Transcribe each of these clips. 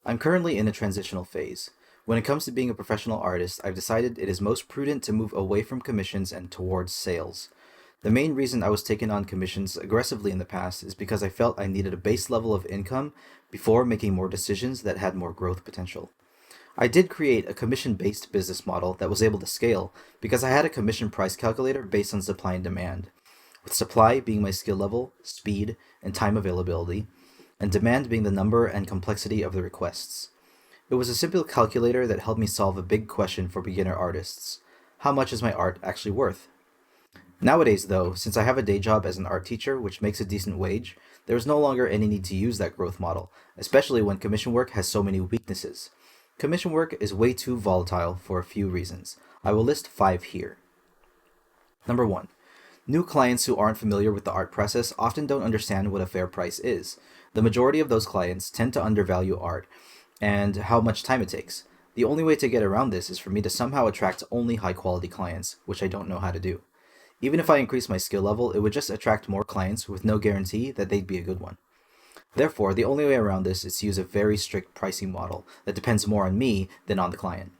I'm currently in a transitional phase. When it comes to being a professional artist, I've decided it is most prudent to move away from commissions and towards sales. The main reason I was taking on commissions aggressively in the past is because I felt I needed a base level of income before making more decisions that had more growth potential. I did create a commission based business model that was able to scale because I had a commission price calculator based on supply and demand, with supply being my skill level, speed, and time availability, and demand being the number and complexity of the requests. It was a simple calculator that helped me solve a big question for beginner artists: how much is my art actually worth? Nowadays, though, since I have a day job as an art teacher which makes a decent wage, there is no longer any need to use that growth model, especially when commission work has so many weaknesses. Commission work is way too volatile for a few reasons. I will list 5 here. Number 1. New clients who aren't familiar with the art process often don't understand what a fair price is. The majority of those clients tend to undervalue art and how much time it takes. The only way to get around this is for me to somehow attract only high quality clients, which I don't know how to do. Even if I increase my skill level, it would just attract more clients with no guarantee that they'd be a good one. Therefore, the only way around this is to use a very strict pricing model that depends more on me than on the client.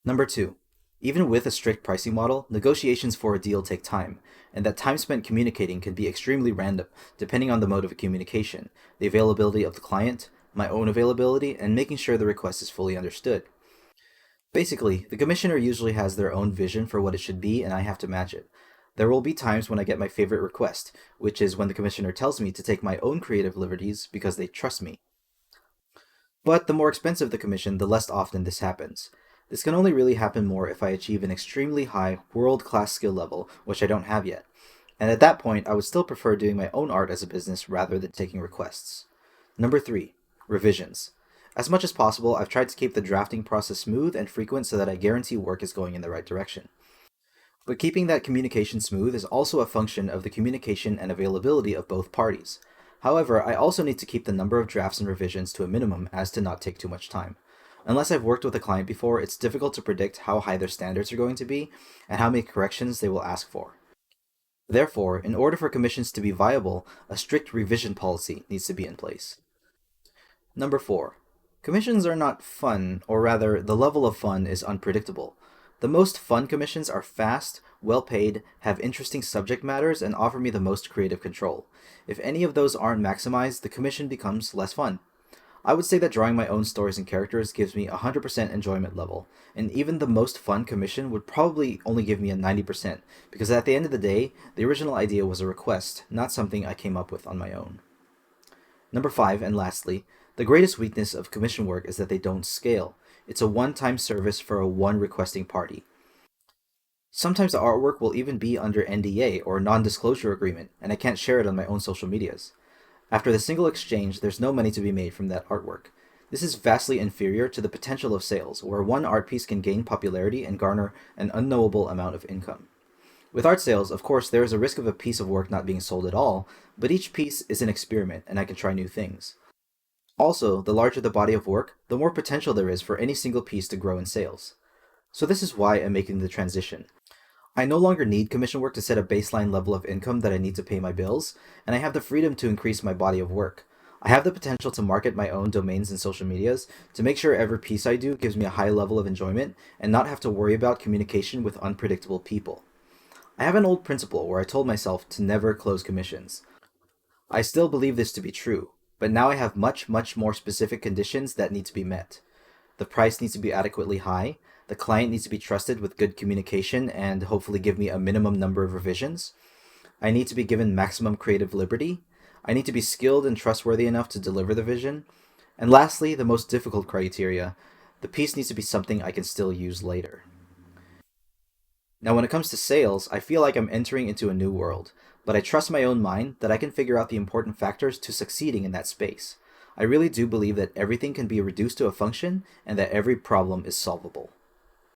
Number 2. Even with a strict pricing model, negotiations for a deal take time, and that time spent communicating can be extremely random, depending on the mode of communication, the availability of the client, my own availability, and making sure the request is fully understood. Basically, the commissioner usually has their own vision for what it should be, and I have to match it. There will be times when I get my favorite request, which is when the commissioner tells me to take my own creative liberties because they trust me. But the more expensive the commission, the less often this happens. This can only really happen more if I achieve an extremely high, world-class skill level, which I don't have yet. And at that point, I would still prefer doing my own art as a business rather than taking requests. Number 3. Revisions. As much as possible, I've tried to keep the drafting process smooth and frequent so that I guarantee work is going in the right direction. But keeping that communication smooth is also a function of the communication and availability of both parties. However, I also need to keep the number of drafts and revisions to a minimum as to not take too much time. Unless I've worked with a client before, it's difficult to predict how high their standards are going to be and how many corrections they will ask for. Therefore, in order for commissions to be viable, a strict revision policy needs to be in place. Number 4. Commissions are not fun, or rather, the level of fun is unpredictable. The most fun commissions are fast, well paid, have interesting subject matters, and offer me the most creative control. If any of those aren't maximized, the commission becomes less fun. I would say that drawing my own stories and characters gives me a 100% enjoyment level, and even the most fun commission would probably only give me a 90%, because at the end of the day, the original idea was a request, not something I came up with on my own. Number 5, and lastly, the greatest weakness of commission work is that they don't scale. It's a one-time service for a one requesting party. Sometimes the artwork will even be under NDA or non-disclosure agreement, and I can't share it on my own social medias. After the single exchange, there's no money to be made from that artwork. This is vastly inferior to the potential of sales, where one art piece can gain popularity and garner an unknowable amount of income. With art sales, of course, there is a risk of a piece of work not being sold at all, but each piece is an experiment and I can try new things. Also, the larger the body of work, the more potential there is for any single piece to grow in sales. So this is why I'm making the transition. I no longer need commission work to set a baseline level of income that I need to pay my bills, and I have the freedom to increase my body of work. I have the potential to market my own domains and social medias to make sure every piece I do gives me a high level of enjoyment and not have to worry about communication with unpredictable people. I have an old principle where I told myself to never close commissions. I still believe this to be true, but now I have much more specific conditions that need to be met. The price needs to be adequately high, the client needs to be trusted with good communication and hopefully give me a minimum number of revisions. I need to be given maximum creative liberty. I need to be skilled and trustworthy enough to deliver the vision. And lastly, the most difficult criteria, the piece needs to be something I can still use later. Now when it comes to sales, I feel like I'm entering into a new world, but I trust my own mind that I can figure out the important factors to succeeding in that space. I really do believe that everything can be reduced to a function and that every problem is solvable.